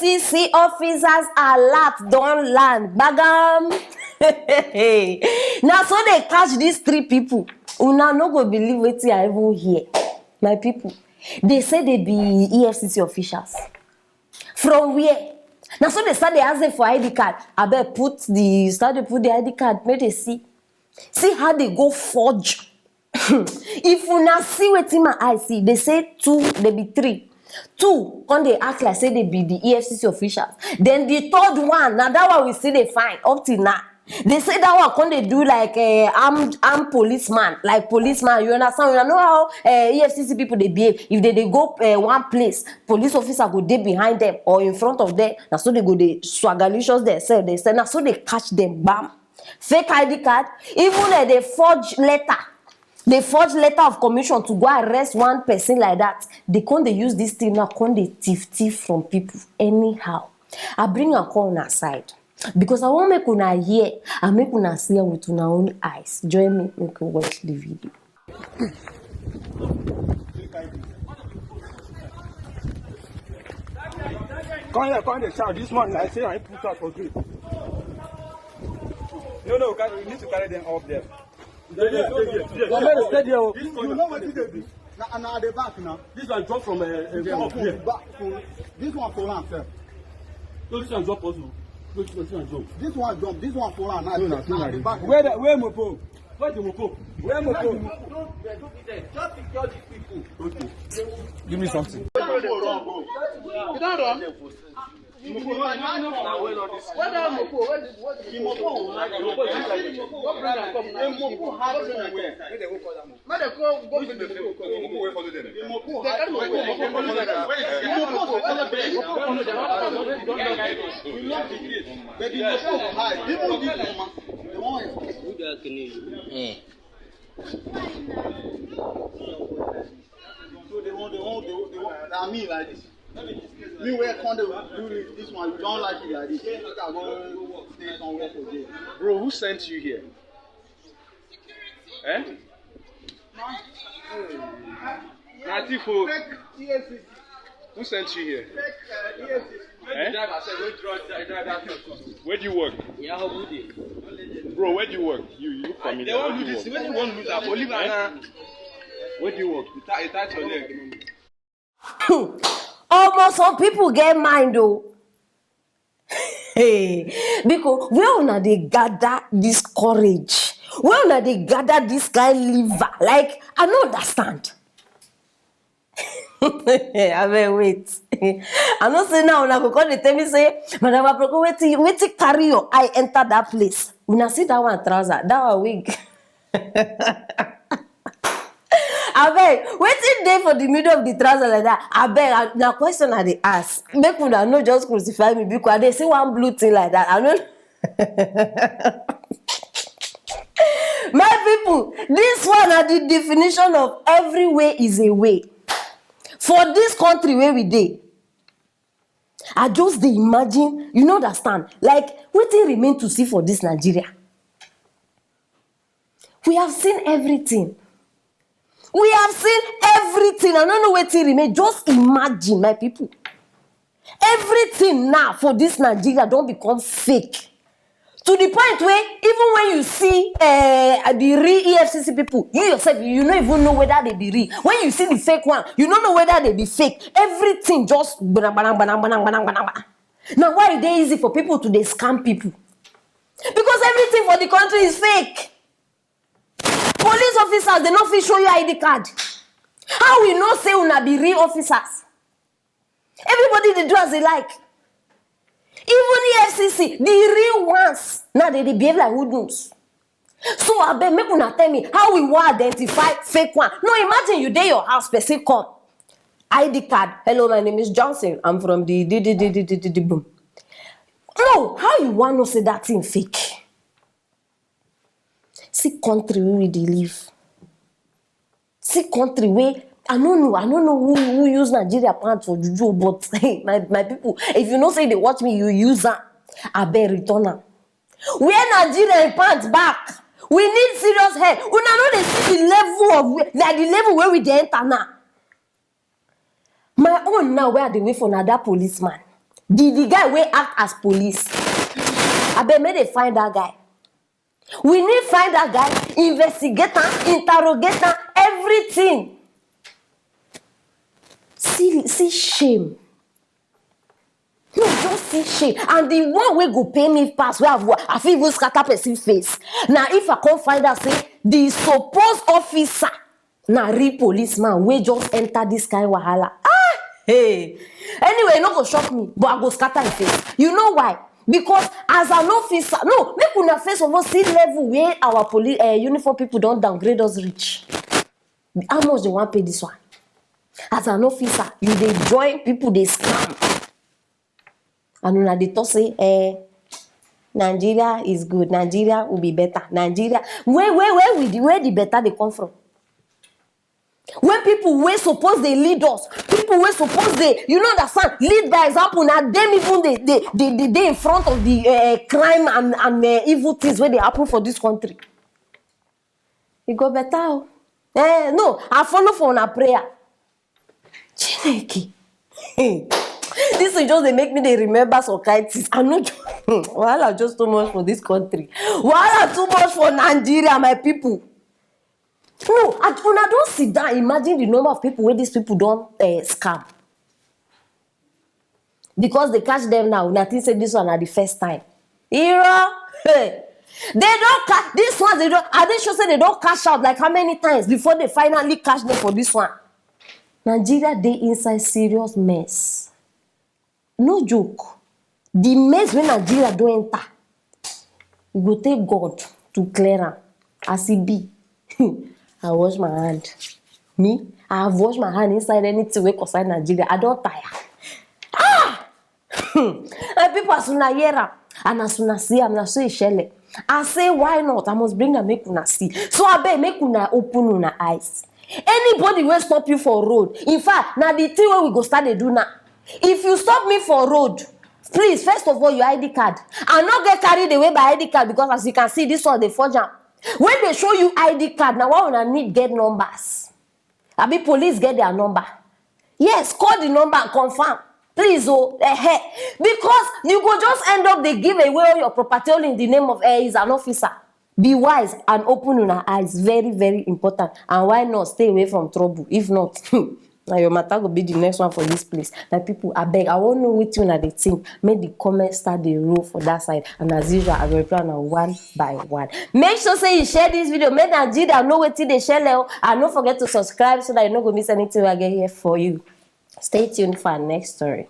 EFCC officers alert don't land. Bagam. Now so they catch these 3 people. Una no go believe what I even hear. My people. They say they be EFCC officials. From where? Now so they start they ask them for ID card. I bet put the ID card, make they see. See how they go forge. If you now see what in my eyes see, they say 2, they be 3. 2, when they act like say they be the EFCC officials. Then the 3rd one, now that one we see they find up till now. They say that one when they do like armed policeman, like policeman. You understand? You know how EFCC people they behave. If they go one place, police officer go there behind them or in front of them. Now so they go they swagalicious themselves. They say now so they catch them. Bam, fake ID card. Even they forge letter. They forge letter of commission to go arrest one person like that. They can't they use this thing now. Can't they thief from people anyhow? I bring a call on our side. Because I want make una hear and make una see with una own eyes. Join me, make you watch the video. Come here, shout. This one, I say I put out for good. No, you need to carry them up there. You know what it is? Now the back now. This one drop from This one for land, sir. No, this one drop also. This one jump. This one for land. Where Mopo? Where the Mopo? Where Mopo? Just secure these people. Okay. Give me something. You don't run. I mean like this. Me where can do this one, you don't like it like this. I go stay somewhere for jail. Bro, who sent you here? Eh? Natifo. Who sent you here? Eh? Where do you work? Bro, where do you work? You look familiar. They won't do this. When you want to do that, leave now. Where do you work? You touch your leg. Almost some people get mind though. Because where una they gather this courage? Where una they gather this guy liver? Like, I don't understand. I mean, wait. I'm not saying now, una go call the tell me say, Madam Aproko, wait to carry your eye enter that place. Una see that one trouser, that one wig. I beg, waiting there for the middle of the trouser like that. I beg, now question I they ask. Make una no just crucify me because they see one blue thing like that. I know. My people, this one are the definition of every way is a way. For this country where we dey, I just dey imagine, you know, understand, like wetin remain to see for this Nigeria. We have seen everything. We have seen everything. I don't know wetin remain. Just imagine, my people. Everything now for this Nigeria don't become fake. To the point where even when you see the real EFCC people, you yourself, you don't even know whether they be real. When you see the fake one, you don't know whether they be fake. Everything just Now why is it easy for people to dey scam people? Because everything for the country is fake. Police officers, they not fit show you ID card. How we know say una be real officers? Everybody they do as they like. Even the EFCC, the real ones, now they behave like hoodlums. So I bet make una tell me how we will identify fake one. No, imagine you dey your house, person come. ID card. Hello, my name is Johnson. I'm from the boom. No, how you want to say that thing fake? See country where we dey live. See country where I don't know who use Nigeria pants for juju, but hey, my people, if you know say they watch me, you use that. I bet return am. Where Nigeria pants back? We need serious help. Una know they see the level of like the level where we dey enter now. My own now where they wait for another policeman. The guy will act as police. I bet may they find that guy. We need find that guy, investigate him, interrogate him, everything. See shame. No, just see shame. And the one way go pay me pass where I feel even scatter person face. Now if I can't find out, say the supposed officer, now real policeman, we just enter this kind of wahala. Hey. Anyway, no go shock me, but I go scatter his face. You know why? Because as an officer, no, make una face over see level where our police uniform people don't downgrade us rich. How much they want pay this one? As an officer, you they join people they scam. And una they talk say, Nigeria is good. Nigeria will be better. Nigeria, where the better they come from? When people were supposed they lead us, people were supposed they, you know that son, lead by example. Now them even they in front of the crime and evil things where they happen for this country. It go better. No, I follow for a prayer. Chineke. This is just they make me they remember some kind things. I'm not Wahala just too much for this country. Wahala too much for Nigeria, my people. No, and when I don't sit down, imagine the number of people where these people don't scam. Because they catch them now, nothing say this one at the first time. Hero, hey. They don't catch this one, they don't, are they sure say they don't cash out like how many times before they finally catch them for this one? Nigeria, they inside serious mess. No joke. The mess when Nigeria don't enter, you go take God to clear them. As it be. I wash my hand. Me? I have washed my hand inside anything we concern Nigeria. I don't tire. And people are soon hear and as soon as see, I'm not so shell. I say, why not? I must bring them make una see. So I beg make una open una eyes. Anybody will stop you for road. In fact, now the thing where we go start to do now. If you stop me for road, please, first of all, your ID card. And not get carried away by ID card because as you can see, this one they forge am. When they show you ID card, now why una need get numbers? I mean, police get their number. Yes, call the number and confirm. Please, because you go just end up they give away all your property all in the name of is an officer. Be wise and open your eyes. Very, very important. And why not stay away from trouble? If not, now your matter will be the next one for this place. Now people, I beg, I won't know what you they think. Make the comments start the roll for that side. And as usual, I will reply on one by one. Make sure say you share this video. Make Nigeria know what they share. And don't forget to subscribe so that you don't go miss anything I get here for you. Stay tuned for our next story.